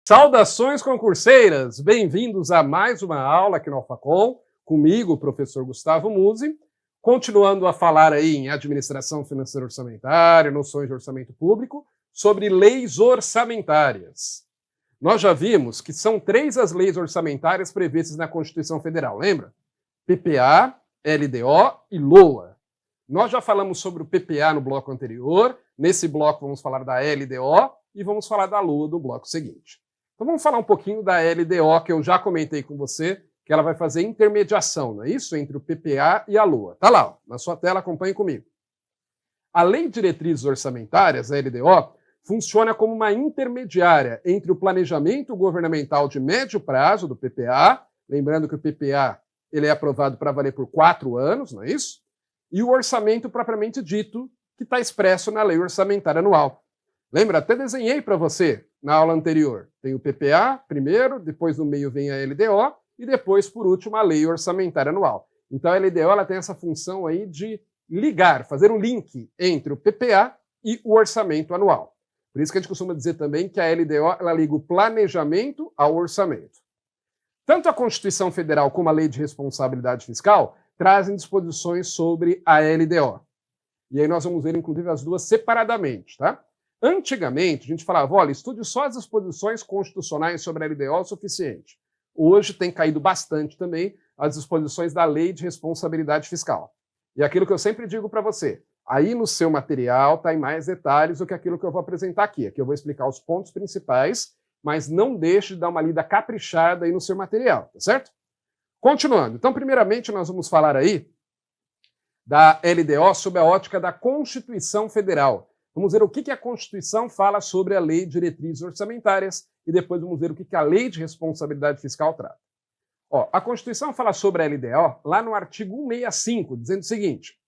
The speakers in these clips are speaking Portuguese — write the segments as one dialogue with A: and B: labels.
A: Saudações concurseiras! Bem-vindos a mais uma aula aqui no Alfacom, comigo, o professor Gustavo Musi, continuando a falar aí em administração financeira orçamentária, noções de orçamento público, sobre leis orçamentárias. Nós já vimos que são 3 as leis orçamentárias previstas na Constituição Federal, lembra? PPA, LDO e LOA. Nós já falamos sobre o PPA no bloco anterior, nesse bloco vamos falar da LDO e vamos falar da LOA no bloco seguinte. Então vamos falar um pouquinho da LDO, que eu já comentei com você, que ela vai fazer intermediação, não é isso? Entre o PPA e a LOA. Tá lá, ó, na sua tela, acompanhe comigo. A Lei de Diretrizes Orçamentárias, a LDO, funciona como uma intermediária entre o planejamento governamental de médio prazo, do PPA, lembrando que o PPA ele é aprovado para valer por 4 anos, não é isso? E o orçamento propriamente dito, que está expresso na Lei Orçamentária Anual. Lembra? Até desenhei para você na aula anterior. Tem o PPA primeiro, depois no meio vem a LDO e depois, por último, a Lei Orçamentária Anual. Então a LDO ela tem essa função aí de ligar, fazer um link entre o PPA e o orçamento anual. Por isso que a gente costuma dizer também que a LDO ela liga o planejamento ao orçamento. Tanto a Constituição Federal como a Lei de Responsabilidade Fiscal trazem disposições sobre a LDO. E aí nós vamos ver, inclusive, as duas separadamente, tá? Antigamente, a gente falava, olha, estude só as disposições constitucionais sobre a LDO o suficiente. Hoje tem caído bastante também as disposições da Lei de Responsabilidade Fiscal. E aquilo que eu sempre digo para você, aí no seu material está em mais detalhes do que aquilo que eu vou apresentar aqui. Aqui eu vou explicar os pontos principais, mas não deixe de dar uma lida caprichada aí no seu material, tá certo? Continuando, então primeiramente nós vamos falar aí da LDO sob a ótica da Constituição Federal. Vamos ver o que a Constituição fala sobre a Lei de Diretrizes Orçamentárias e depois vamos ver o que a Lei de Responsabilidade Fiscal trata. Ó, a Constituição fala sobre a LDO lá no artigo 165, dizendo o seguinte: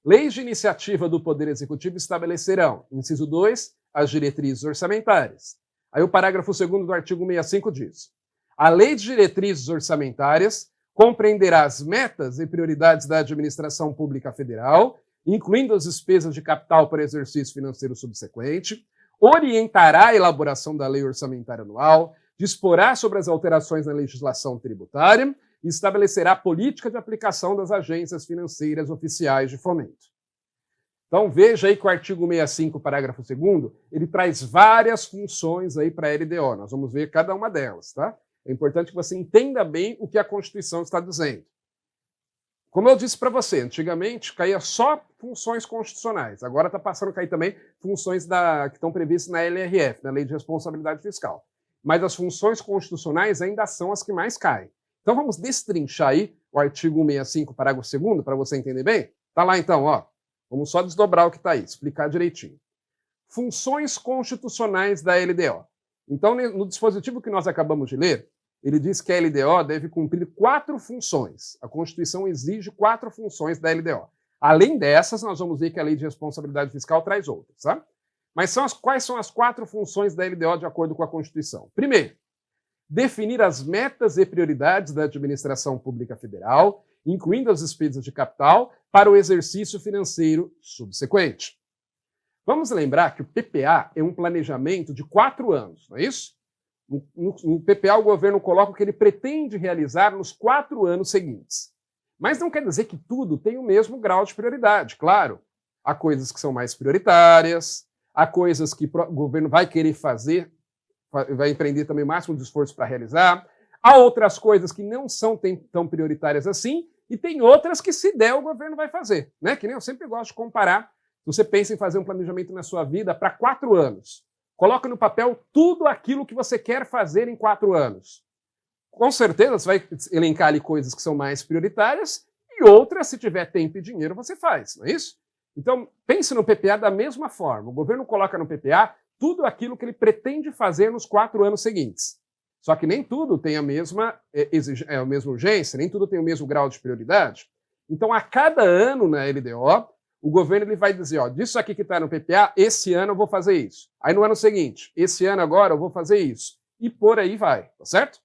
A: leis de iniciativa do Poder Executivo estabelecerão, inciso 2, as diretrizes orçamentárias. Aí o parágrafo 2º do artigo 165 diz: a Lei de Diretrizes Orçamentárias compreenderá as metas e prioridades da administração pública federal, incluindo as despesas de capital para exercício financeiro subsequente, orientará a elaboração da Lei Orçamentária Anual, disporá sobre as alterações na legislação tributária e estabelecerá a política de aplicação das agências financeiras oficiais de fomento. Então veja aí que o artigo 165, parágrafo 2º, ele traz várias funções aí para a LDO. Nós vamos ver cada uma delas, tá? É importante que você entenda bem o que a Constituição está dizendo. Como eu disse para você, antigamente caía só funções constitucionais, agora está passando a cair também funções que estão previstas na LRF, na Lei de Responsabilidade Fiscal. Mas as funções constitucionais ainda são as que mais caem. Então vamos destrinchar aí o artigo 165, parágrafo 2º, para você entender bem? Tá lá então, ó. Vamos só desdobrar o que está aí, explicar direitinho. Funções constitucionais da LDO. Então, no dispositivo que nós acabamos de ler, ele diz que a LDO deve cumprir 4 funções. A Constituição exige 4 funções da LDO. Além dessas, nós vamos ver que a Lei de Responsabilidade Fiscal traz outras, tá? Mas quais são as 4 funções da LDO de acordo com a Constituição? Primeiro, definir as metas e prioridades da administração pública federal, incluindo as despesas de capital, para o exercício financeiro subsequente. Vamos lembrar que o PPA é um planejamento de 4 anos, não é isso? No PPA, o governo coloca o que ele pretende realizar nos 4 anos seguintes. Mas não quer dizer que tudo tem o mesmo grau de prioridade, claro. Há coisas que são mais prioritárias, há coisas que o governo vai querer fazer, vai empreender também o máximo de esforço para realizar. Há outras coisas que não são tão prioritárias assim, e tem outras que, se der, o governo vai fazer, né? Que nem eu sempre gosto de comparar. Se você pensa em fazer um planejamento na sua vida para 4 anos, coloca no papel tudo aquilo que você quer fazer em 4 anos. Com certeza você vai elencar ali coisas que são mais prioritárias e outras, se tiver tempo e dinheiro, você faz, não é isso? Então, pense no PPA da mesma forma. O governo coloca no PPA tudo aquilo que ele pretende fazer nos 4 anos seguintes. Só que nem tudo tem a mesma urgência, nem tudo tem o mesmo grau de prioridade. Então, a cada ano na LDO, o governo ele vai dizer, ó, disso aqui que está no PPA, esse ano eu vou fazer isso. Aí no ano seguinte, esse ano agora eu vou fazer isso. E por aí vai, tá certo?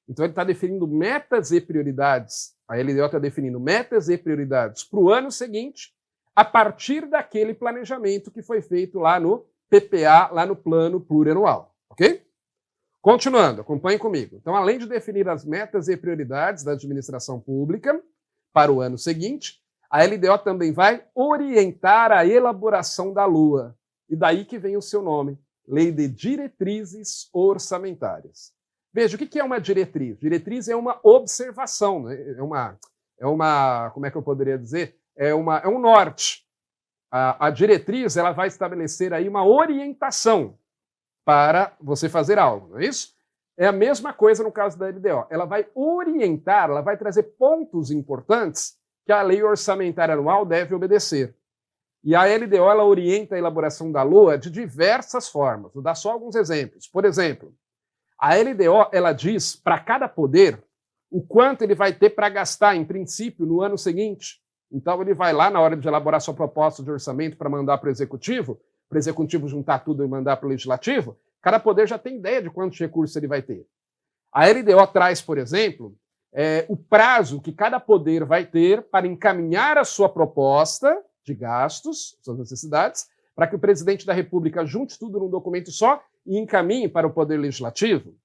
A: Então ele está definindo metas e prioridades. A LDO está definindo metas e prioridades para o ano seguinte, a partir daquele planejamento que foi feito lá no PPA, lá no plano plurianual, ok? Continuando, acompanhe comigo. Então, além de definir as metas e prioridades da administração pública para o ano seguinte, a LDO também vai orientar a elaboração da LUA. E daí que vem o seu nome, Lei de Diretrizes Orçamentárias. Veja, o que é uma diretriz? Diretriz é uma observação, né? Como é que eu poderia dizer? É um norte. A diretriz, ela vai estabelecer aí uma orientação para você fazer algo, não é isso? É a mesma coisa no caso da LDO. Ela vai orientar, ela vai trazer pontos importantes que a lei orçamentária anual deve obedecer. E a LDO, ela orienta a elaboração da LOA de diversas formas. Vou dar só alguns exemplos. Por exemplo, a LDO, ela diz para cada poder o quanto ele vai ter para gastar, em princípio, no ano seguinte. Então, ele vai lá, na hora de elaborar sua proposta de orçamento para mandar para o executivo juntar tudo e mandar para o legislativo, cada poder já tem ideia de quantos recursos ele vai ter. A LDO traz, por exemplo, o prazo que cada poder vai ter para encaminhar a sua proposta de gastos, suas necessidades, para que o presidente da República junte tudo num documento só e encaminhe para o Poder Legislativo.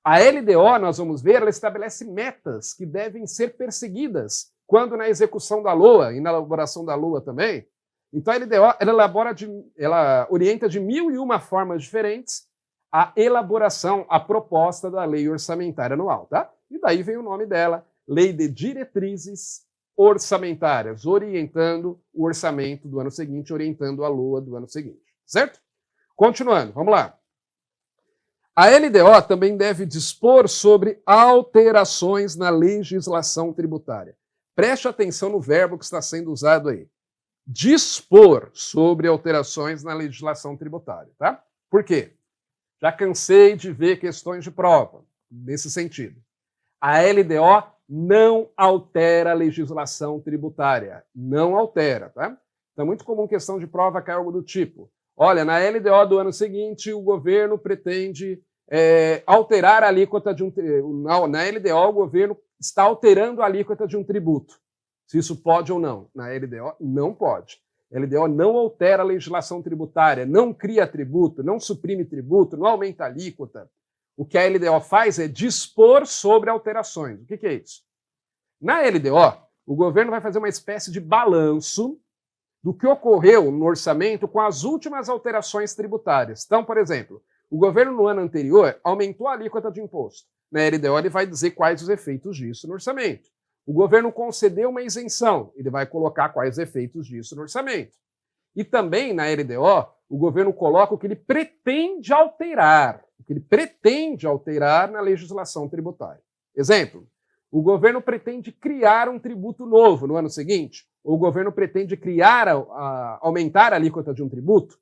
A: A LDO, nós vamos ver, ela estabelece metas que devem ser perseguidas quando na execução da LOA e na elaboração da LOA também. Então a LDO, ela orienta de 1001 formas diferentes a elaboração, a proposta da Lei Orçamentária Anual, tá? E daí vem o nome dela, Lei de Diretrizes Orçamentárias, orientando o orçamento do ano seguinte, orientando a LOA do ano seguinte, certo? Continuando, vamos lá. A LDO também deve dispor sobre alterações na legislação tributária. Preste atenção no verbo que está sendo usado aí. Dispor sobre alterações na legislação tributária, tá? Por quê? Já cansei de ver questões de prova nesse sentido. A LDO não altera a legislação tributária. Não altera, tá? Então é muito comum questão de prova cair algo do tipo: olha, na LDO do ano seguinte, o governo pretende alterar a alíquota de um... Na LDO, o governo está alterando a alíquota de um tributo. Se isso pode ou não. Na LDO, não pode. A LDO não altera a legislação tributária, não cria tributo, não suprime tributo, não aumenta a alíquota. O que a LDO faz é dispor sobre alterações. O que é isso? Na LDO, o governo vai fazer uma espécie de balanço do que ocorreu no orçamento com as últimas alterações tributárias. Então, por exemplo, o governo no ano anterior aumentou a alíquota de imposto. Na LDO, ele vai dizer quais os efeitos disso no orçamento. O governo concedeu uma isenção, ele vai colocar quais os efeitos disso no orçamento. E também, na LDO, o governo coloca o que ele pretende alterar, na legislação tributária. Exemplo, o governo pretende criar um tributo novo no ano seguinte, ou o governo pretende aumentar a alíquota de um tributo.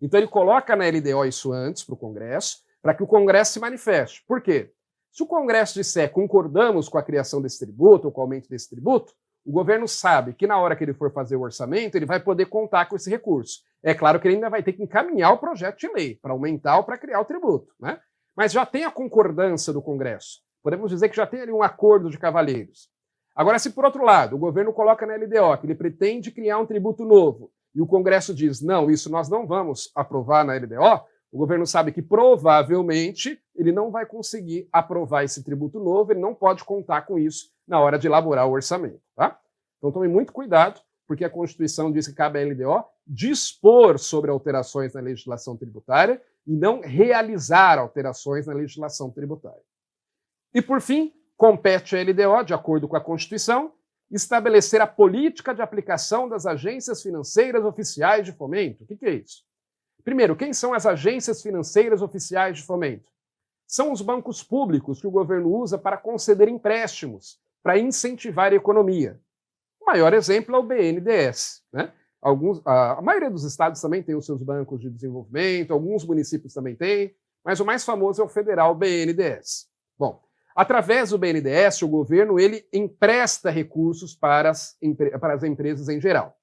A: Então ele coloca na LDO isso antes para o Congresso, para que o Congresso se manifeste. Por quê? Se o Congresso disser concordamos com a criação desse tributo ou com o aumento desse tributo, o governo sabe que na hora que ele for fazer o orçamento, ele vai poder contar com esse recurso. É claro que ele ainda vai ter que encaminhar o projeto de lei para aumentar ou para criar o tributo, né? Mas já tem a concordância do Congresso. Podemos dizer que já tem ali um acordo de cavalheiros. Agora, se por outro lado, o governo coloca na LDO que ele pretende criar um tributo novo e o Congresso diz, não, isso nós não vamos aprovar na LDO, o governo sabe que provavelmente ele não vai conseguir aprovar esse tributo novo, ele não pode contar com isso na hora de elaborar o orçamento, tá? Então tome muito cuidado, porque a Constituição diz que cabe à LDO dispor sobre alterações na legislação tributária e não realizar alterações na legislação tributária. E por fim, compete à LDO, de acordo com a Constituição, estabelecer a política de aplicação das agências financeiras oficiais de fomento. O que é isso? Primeiro, quem são as agências financeiras oficiais de fomento? São os bancos públicos que o governo usa para conceder empréstimos, para incentivar a economia. O maior exemplo é o BNDES, né? A maioria dos estados também tem os seus bancos de desenvolvimento, alguns municípios também têm, mas o mais famoso é o federal BNDES. Bom, através do BNDES, o governo ele empresta recursos para as empresas em geral.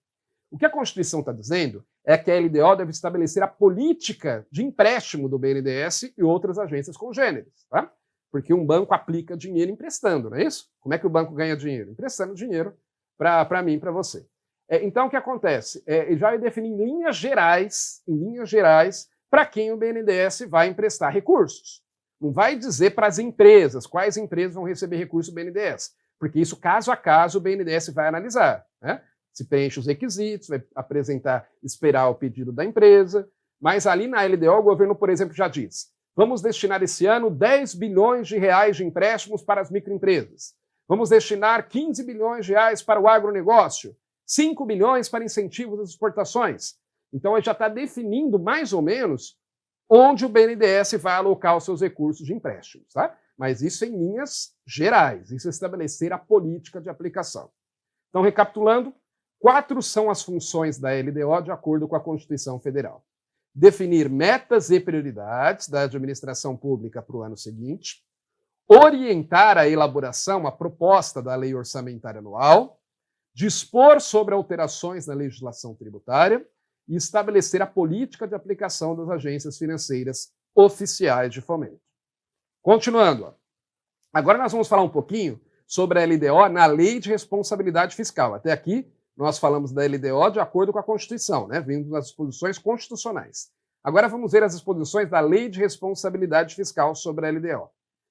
A: O que a Constituição está dizendo é que a LDO deve estabelecer a política de empréstimo do BNDES e outras agências congêneres, tá? Porque um banco aplica dinheiro emprestando, não é isso? Como é que o banco ganha dinheiro? Emprestando dinheiro para mim e para você. Então, o que acontece? Ele já vai definir em linhas gerais, para quem o BNDES vai emprestar recursos. Não vai dizer para as empresas quais empresas vão receber recurso do BNDES, porque isso, caso a caso, o BNDES vai analisar, né? Se preenche os requisitos, vai apresentar, esperar o pedido da empresa, mas ali na LDO o governo, por exemplo, já diz: vamos destinar esse ano 10 bilhões de reais de empréstimos para as microempresas. Vamos destinar 15 bilhões de reais para o agronegócio, 5 bilhões para incentivos às exportações. Então, ele já está definindo mais ou menos onde o BNDES vai alocar os seus recursos de empréstimos, tá? Mas isso em linhas gerais, isso é estabelecer a política de aplicação. Então, recapitulando, 4 são as funções da LDO de acordo com a Constituição Federal: definir metas e prioridades da administração pública para o ano seguinte, orientar a elaboração, a proposta da lei orçamentária anual, dispor sobre alterações na legislação tributária e estabelecer a política de aplicação das agências financeiras oficiais de fomento. Continuando, agora nós vamos falar um pouquinho sobre a LDO na Lei de Responsabilidade Fiscal. Até aqui, nós falamos da LDO de acordo com a Constituição, né, vindo das disposições constitucionais. Agora vamos ver as disposições da Lei de Responsabilidade Fiscal sobre a LDO,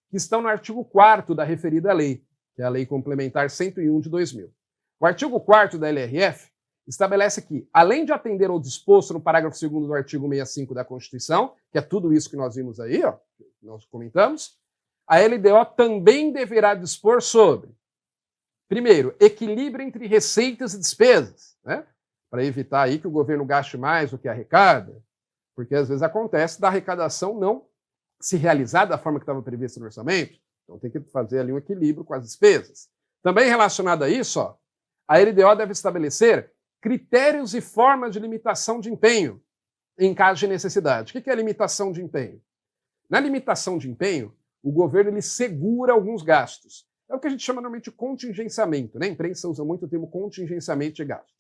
A: que estão no artigo 4º da referida lei, que é a Lei Complementar 101 de 2000. O artigo 4º da LRF estabelece que, além de atender ao disposto no parágrafo 2º do artigo 65 da Constituição, que é tudo isso que nós vimos aí, ó, nós comentamos, a LDO também deverá dispor sobre, primeiro, equilíbrio entre receitas e despesas, né, para evitar aí que o governo gaste mais do que arrecada, porque às vezes acontece da arrecadação não se realizar da forma que estava prevista no orçamento, então tem que fazer ali um equilíbrio com as despesas. Também relacionado a isso, ó, a LDO deve estabelecer critérios e formas de limitação de empenho em caso de necessidade. O que é limitação de empenho? Na limitação de empenho, o governo ele segura alguns gastos. É o que a gente chama normalmente de contingenciamento, né? A imprensa usa muito o termo contingenciamento de gastos.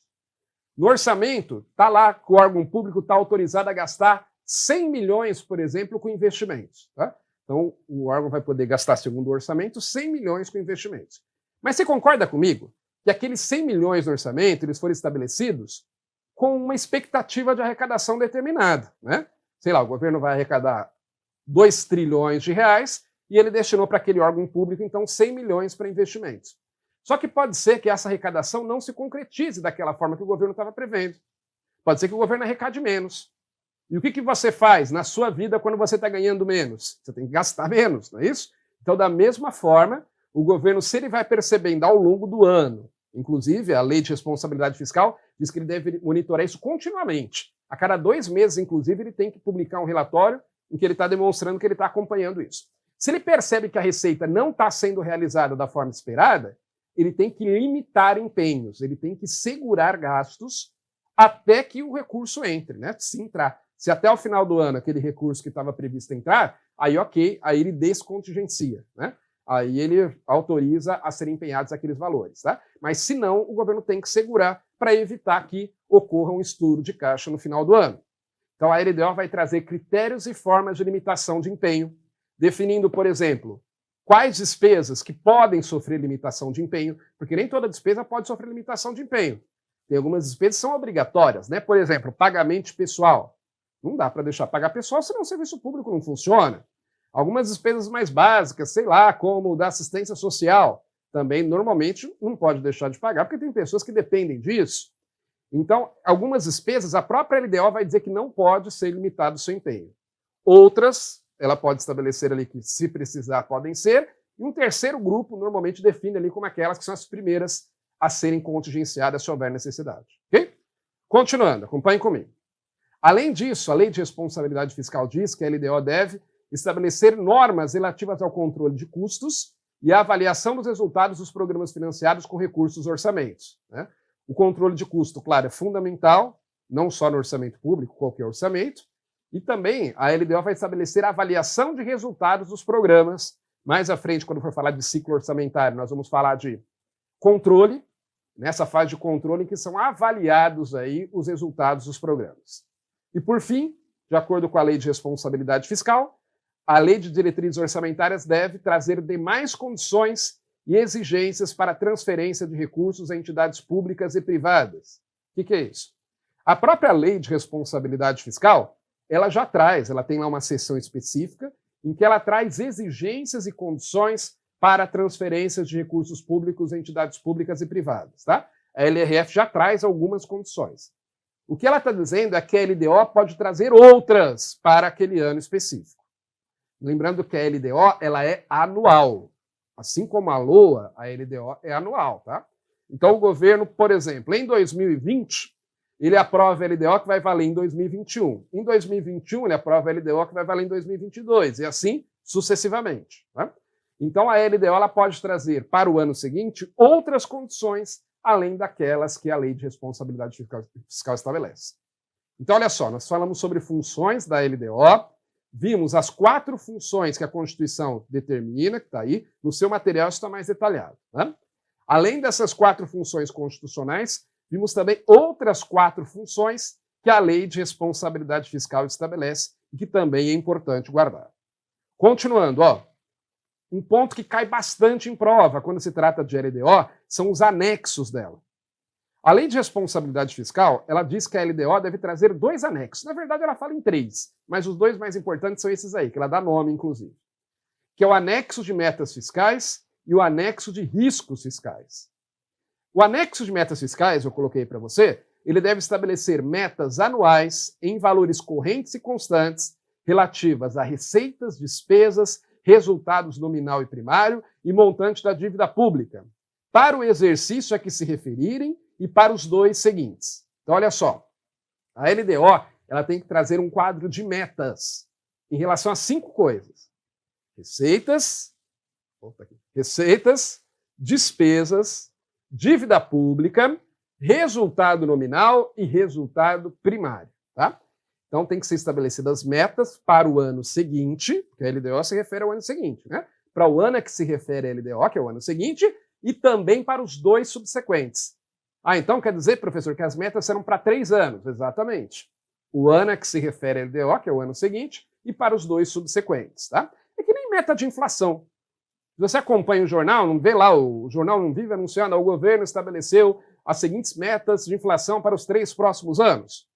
A: No orçamento, está lá que o órgão público está autorizado a gastar 100 milhões, por exemplo, com investimentos. Tá? Então, o órgão vai poder gastar, segundo o orçamento, 100 milhões com investimentos. Mas você concorda comigo que aqueles 100 milhões no orçamento eles foram estabelecidos com uma expectativa de arrecadação determinada, né? Sei lá, o governo vai arrecadar 2 trilhões de reais e ele destinou para aquele órgão público, então, 100 milhões para investimentos. Só que pode ser que essa arrecadação não se concretize daquela forma que o governo estava prevendo. Pode ser que o governo arrecade menos. E o que você faz na sua vida quando você está ganhando menos? Você tem que gastar menos, não é isso? Então, da mesma forma, o governo, se ele vai percebendo ao longo do ano, inclusive a Lei de Responsabilidade Fiscal diz que ele deve monitorar isso continuamente. A cada 2 meses, inclusive, ele tem que publicar um relatório em que ele está demonstrando que ele está acompanhando isso. Se ele percebe que a receita não está sendo realizada da forma esperada, ele tem que limitar empenhos, ele tem que segurar gastos até que o recurso entre, né? Se entrar. Se até o final do ano aquele recurso que estava previsto entrar, aí ok, aí ele descontingencia, né? Aí ele autoriza a serem empenhados aqueles valores, tá? Mas se não, o governo tem que segurar para evitar que ocorra um estouro de caixa no final do ano. Então a LDO vai trazer critérios e formas de limitação de empenho, definindo, por exemplo, quais despesas que podem sofrer limitação de empenho, porque nem toda despesa pode sofrer limitação de empenho. Tem algumas despesas que são obrigatórias, né? Por exemplo, pagamento de pessoal. Não dá para deixar pagar pessoal, senão o serviço público não funciona. Algumas despesas mais básicas, sei lá, como da assistência social, também normalmente não pode deixar de pagar, porque tem pessoas que dependem disso. Então, algumas despesas, a própria LDO vai dizer que não pode ser limitado o seu empenho. Outras, ela pode estabelecer ali que, se precisar, podem ser. E um terceiro grupo, normalmente, define ali como aquelas que são as primeiras a serem contingenciadas se houver necessidade. Ok? Continuando, acompanhem comigo. Além disso, a Lei de Responsabilidade Fiscal diz que a LDO deve estabelecer normas relativas ao controle de custos e à avaliação dos resultados dos programas financiados com recursos dos orçamentos, né? O controle de custo, claro, é fundamental, não só no orçamento público, qualquer orçamento, e também a LDO vai estabelecer a avaliação de resultados dos programas. Mais à frente, quando for falar de ciclo orçamentário, nós vamos falar de controle, nessa fase de controle em que são avaliados aí os resultados dos programas. E por fim, de acordo com a Lei de Responsabilidade Fiscal, a Lei de Diretrizes Orçamentárias deve trazer demais condições e exigências para a transferência de recursos a entidades públicas e privadas. O que é isso? A própria Lei de Responsabilidade Fiscal, ela já traz, ela tem lá uma seção específica em que ela traz exigências e condições para transferências de recursos públicos a entidades públicas e privadas. Tá? A LRF já traz algumas condições. O que ela está dizendo é que a LDO pode trazer outras para aquele ano específico. Lembrando que a LDO ela é anual. Assim como a LOA, a LDO é anual. Tá? Então o governo, por exemplo, em 2020, ele aprova a LDO que vai valer em 2021. Em 2021, ele aprova a LDO que vai valer em 2022, e assim sucessivamente. Tá? Então a LDO ela pode trazer para o ano seguinte outras condições, além daquelas que a Lei de Responsabilidade Fiscal estabelece. Então, olha só, nós falamos sobre funções da LDO, vimos as 4 funções que a Constituição determina, que está aí, no seu material isso está mais detalhado. Né? Além dessas 4 funções constitucionais, vimos também outras 4 funções que a Lei de Responsabilidade Fiscal estabelece e que também é importante guardar. Continuando, ó, um ponto que cai bastante em prova quando se trata de LDO são os anexos dela. A Lei de Responsabilidade Fiscal, ela diz que a LDO deve trazer 2 anexos. Na verdade, ela fala em 3, mas os 2 mais importantes são esses aí, que ela dá nome, inclusive. Que é o anexo de metas fiscais e o anexo de riscos fiscais. O anexo de metas fiscais, eu coloquei para você, ele deve estabelecer metas anuais em valores correntes e constantes relativas a receitas, despesas, resultados nominal e primário e montante da dívida pública, para o exercício a que se referirem e para os 2 seguintes. Então, olha só, a LDO ela tem que trazer um quadro de metas em relação a 5 coisas. Receitas, despesas, dívida pública, resultado nominal e resultado primário. Tá? Então tem que ser estabelecidas metas para o ano seguinte, porque a LDO se refere ao ano seguinte, né? Para o ano a que se refere a LDO, que é o ano seguinte, e também para os 2 subsequentes. Ah, então quer dizer, professor, que as metas serão para 3 anos. Exatamente. O ano a que se refere a LDO, que é o ano seguinte, e para os 2 subsequentes. Tá? É que nem meta de inflação. Se você acompanha o jornal, não vê lá, o jornal não vive anunciando, o governo estabeleceu as seguintes metas de inflação para os 3 próximos anos.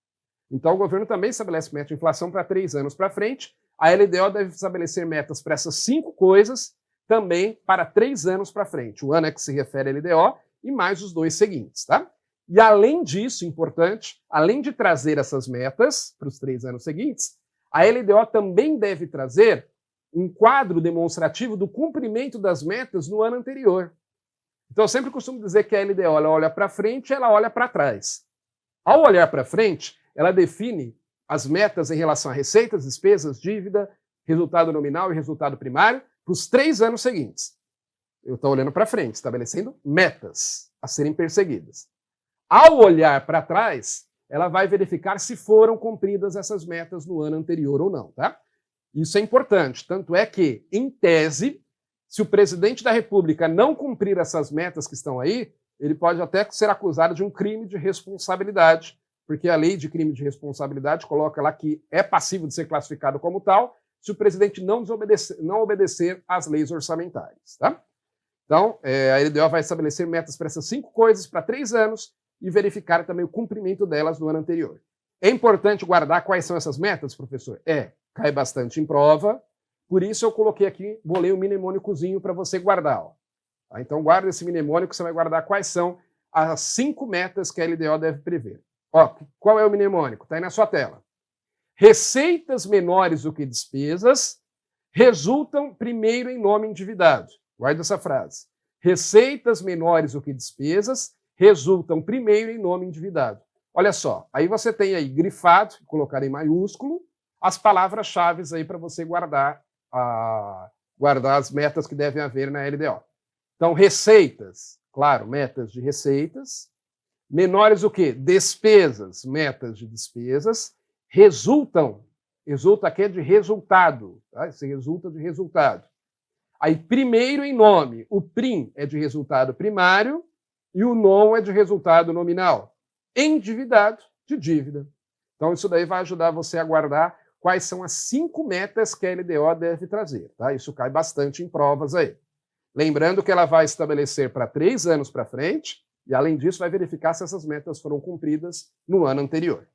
A: Então o governo também estabelece meta de inflação para 3 anos para frente. A LDO deve estabelecer metas para essas 5 coisas também para 3 anos para frente. O ano a que se refere a LDO e mais os 2 seguintes. Tá? E além disso, importante, além de trazer essas metas para os 3 anos seguintes, a LDO também deve trazer um quadro demonstrativo do cumprimento das metas no ano anterior. Então eu sempre costumo dizer que a LDO ela olha para frente e ela olha para trás. Ao olhar para frente, ela define as metas em relação a receitas, despesas, dívida, resultado nominal e resultado primário para os 3 anos seguintes. Eu estou olhando para frente, estabelecendo metas a serem perseguidas. Ao olhar para trás, ela vai verificar se foram cumpridas essas metas no ano anterior ou não. Tá? Isso é importante, tanto é que, em tese, se o presidente da República não cumprir essas metas que estão aí, ele pode até ser acusado de um crime de responsabilidade, porque a lei de crime de responsabilidade coloca lá que é passível de ser classificado como tal se o presidente não obedecer às leis orçamentárias. Tá? Então, a LDO vai estabelecer metas para essas 5 coisas para 3 anos e verificar também o cumprimento delas no ano anterior. É importante guardar quais são essas metas, professor? Cai bastante em prova, por isso eu coloquei aqui, bolei um mnemônicozinho para você guardar. Ó. Tá? Então guarda esse mnemônico, você vai guardar quais são as 5 metas que a LDO deve prever. Ó, qual é o mnemônico? Está aí na sua tela. Receitas menores do que despesas resultam primeiro em nome endividado. Guarda essa frase. Receitas menores do que despesas resultam primeiro em nome endividado. Olha só, aí você tem aí grifado, colocar em maiúsculo, as palavras-chave aí para você guardar as metas que devem haver na LDO. Então, receitas, claro, metas de receitas. Menores o quê? Despesas, metas de despesas. Resulta aqui é de resultado, tá? Isso resulta de resultado. Aí, primeiro em nome, o prim é de resultado primário e o non é de resultado nominal. Endividado, de dívida. Então, isso daí vai ajudar você a guardar quais são as 5 metas que a LDO deve trazer. Tá? Isso cai bastante em provas aí. Lembrando que ela vai estabelecer para 3 anos para frente e, além disso, vai verificar se essas metas foram cumpridas no ano anterior.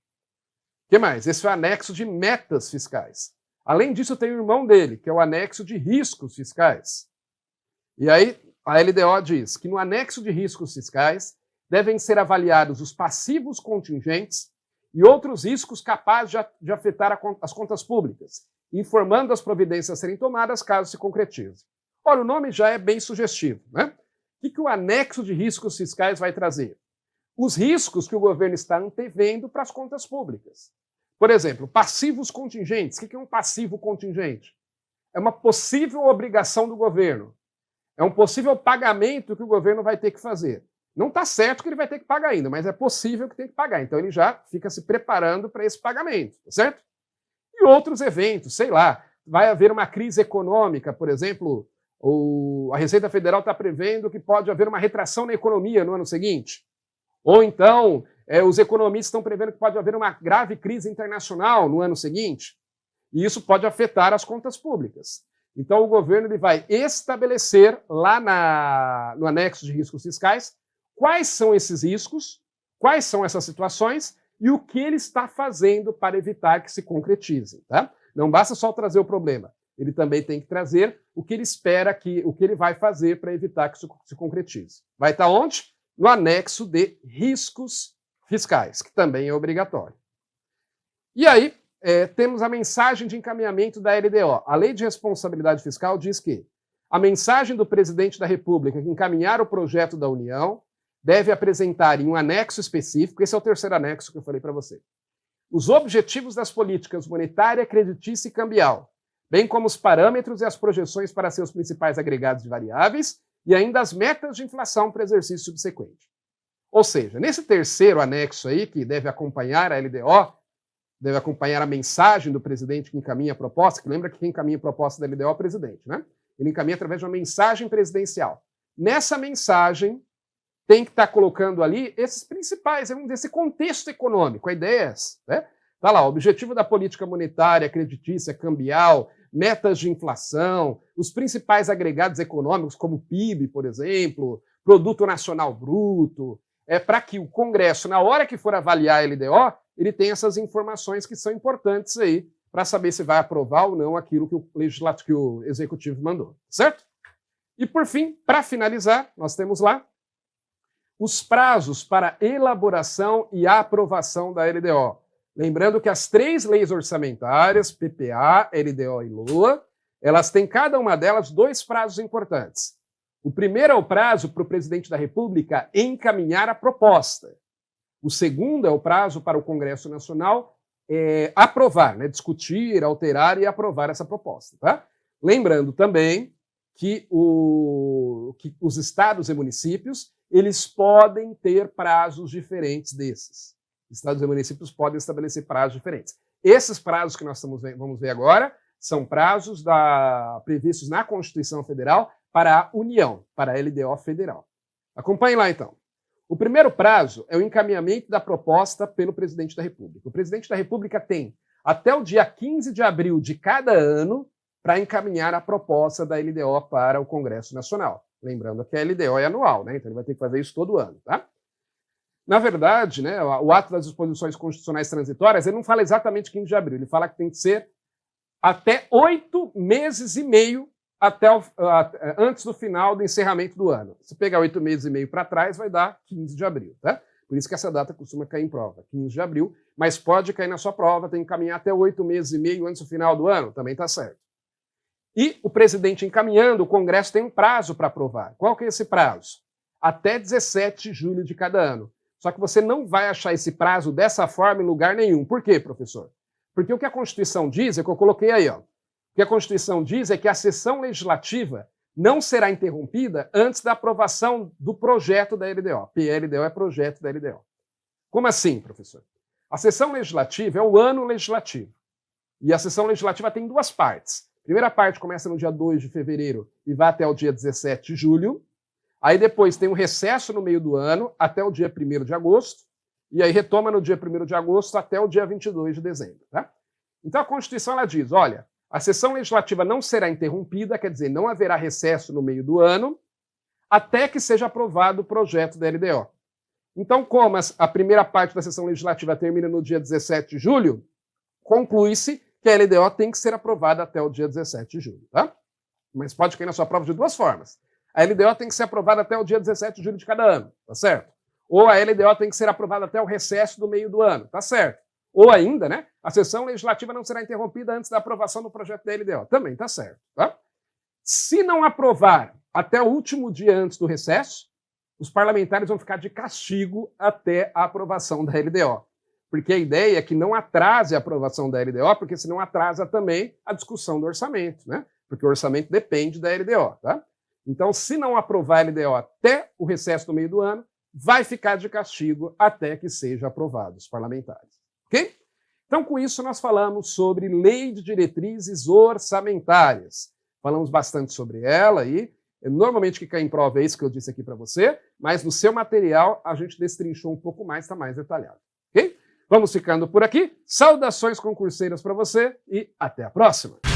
A: O que mais? Esse é o anexo de metas fiscais. Além disso, tem o irmão dele, que é o anexo de riscos fiscais. E aí, a LDO diz que no anexo de riscos fiscais devem ser avaliados os passivos contingentes e outros riscos capazes de afetar as contas públicas, informando as providências a serem tomadas caso se concretize. Olha, o nome já é bem sugestivo, né? O que o anexo de riscos fiscais vai trazer? Os riscos que o governo está antevendo para as contas públicas. Por exemplo, passivos contingentes. O que é um passivo contingente? É uma possível obrigação do governo. É um possível pagamento que o governo vai ter que fazer. Não está certo que ele vai ter que pagar ainda, mas é possível que tenha que pagar. Então ele já fica se preparando para esse pagamento, tá certo? E outros eventos, sei lá, vai haver uma crise econômica, por exemplo, a Receita Federal está prevendo que pode haver uma retração na economia no ano seguinte. Ou então, os economistas estão prevendo que pode haver uma grave crise internacional no ano seguinte. E isso pode afetar as contas públicas. Então o governo ele vai estabelecer lá no anexo de riscos fiscais quais são esses riscos, quais são essas situações e o que ele está fazendo para evitar que se concretizem. Tá? Não basta só trazer o problema, ele também tem que trazer o que ele espera, o que ele vai fazer para evitar que isso se concretize. Vai estar onde? No anexo de riscos fiscais, que também é obrigatório. E aí, temos a mensagem de encaminhamento da LDO. A Lei de Responsabilidade Fiscal diz que a mensagem do presidente da República que encaminhar o projeto da União deve apresentar em um anexo específico, esse é o terceiro anexo que eu falei para você, os objetivos das políticas monetária, creditícia e cambial, bem como os parâmetros e as projeções para seus principais agregados de variáveis e ainda as metas de inflação para exercício subsequente. Ou seja, nesse terceiro anexo aí, que deve acompanhar a LDO, deve acompanhar a mensagem do presidente que encaminha a proposta, que lembra que quem encaminha a proposta da LDO é o presidente, né? Ele encaminha através de uma mensagem presidencial. Nessa mensagem, tem que estar colocando ali esses principais, vamos dizer, esse contexto econômico, a ideia é essa, né? Tá lá, o objetivo da política monetária, creditícia, cambial, metas de inflação, os principais agregados econômicos, como o PIB, por exemplo, Produto Nacional Bruto, para que o Congresso, na hora que for avaliar a LDO, ele tenha essas informações que são importantes aí para saber se vai aprovar ou não aquilo que o Executivo mandou, certo? E, por fim, para finalizar, nós temos lá os prazos para elaboração e aprovação da LDO. Lembrando que as três leis orçamentárias, PPA, LDO e LOA, elas têm cada uma delas dois prazos importantes. O primeiro é o prazo para o presidente da República encaminhar a proposta. O segundo é o prazo para o Congresso Nacional aprovar, né, discutir, alterar e aprovar essa proposta. Tá? Lembrando também que os estados e municípios eles podem ter prazos diferentes desses. Estados e municípios podem estabelecer prazos diferentes. Esses prazos que nós vamos ver agora são prazos previstos na Constituição Federal para a União, para a LDO federal. Acompanhem lá, então. O primeiro prazo é o encaminhamento da proposta pelo presidente da República. O presidente da República tem até o dia 15 de abril de cada ano para encaminhar a proposta da LDO para o Congresso Nacional. Lembrando que a LDO é anual, né? Então ele vai ter que fazer isso todo ano, tá? Na verdade, né, o ato das disposições constitucionais transitórias, ele não fala exatamente 15 de abril, ele fala que tem que ser até 8 meses e meio antes do final do encerramento do ano. Se pegar 8 meses e meio para trás, vai dar 15 de abril, tá? Por isso que essa data costuma cair em prova, 15 de abril, mas pode cair na sua prova, tem que caminhar até 8 meses e meio antes do final do ano, também está certo. E o presidente encaminhando, o Congresso tem um prazo para aprovar. Qual que é esse prazo? Até 17 de julho de cada ano. Só que você não vai achar esse prazo dessa forma em lugar nenhum. Por quê, professor? Porque o que a Constituição diz, é que eu coloquei aí, ó. O que a Constituição diz é que a sessão legislativa não será interrompida antes da aprovação do projeto da LDO. PLDO é projeto da LDO. Como assim, professor? A sessão legislativa é o ano legislativo. E a sessão legislativa tem duas partes. A primeira parte começa no dia 2 de fevereiro e vai até o dia 17 de julho. Aí depois tem um recesso no meio do ano, até o dia 1º de agosto, e aí retoma no dia 1º de agosto até o dia 22 de dezembro. Tá? Então a Constituição ela diz, olha, a sessão legislativa não será interrompida, quer dizer, não haverá recesso no meio do ano, até que seja aprovado o projeto da LDO. Então, como a primeira parte da sessão legislativa termina no dia 17 de julho, conclui-se que a LDO tem que ser aprovada até o dia 17 de julho, tá? Mas pode cair na sua prova de duas formas. A LDO tem que ser aprovada até o dia 17 de julho de cada ano, tá certo? Ou a LDO tem que ser aprovada até o recesso do meio do ano, tá certo? Ou ainda, né, a sessão legislativa não será interrompida antes da aprovação do projeto da LDO, também tá certo, tá? Se não aprovar até o último dia antes do recesso, os parlamentares vão ficar de castigo até a aprovação da LDO. Porque a ideia é que não atrase a aprovação da LDO, porque senão atrasa também a discussão do orçamento, né? Porque o orçamento depende da LDO, tá? Então, se não aprovar a LDO até o recesso do meio do ano, vai ficar de castigo até que seja aprovado os parlamentares. Ok? Então, com isso, nós falamos sobre Lei de Diretrizes Orçamentárias. Falamos bastante sobre ela e normalmente o que cai em prova é isso que eu disse aqui para você, mas no seu material a gente destrinchou um pouco mais, está mais detalhado. Ok? Vamos ficando por aqui. Saudações concurseiras para você e até a próxima!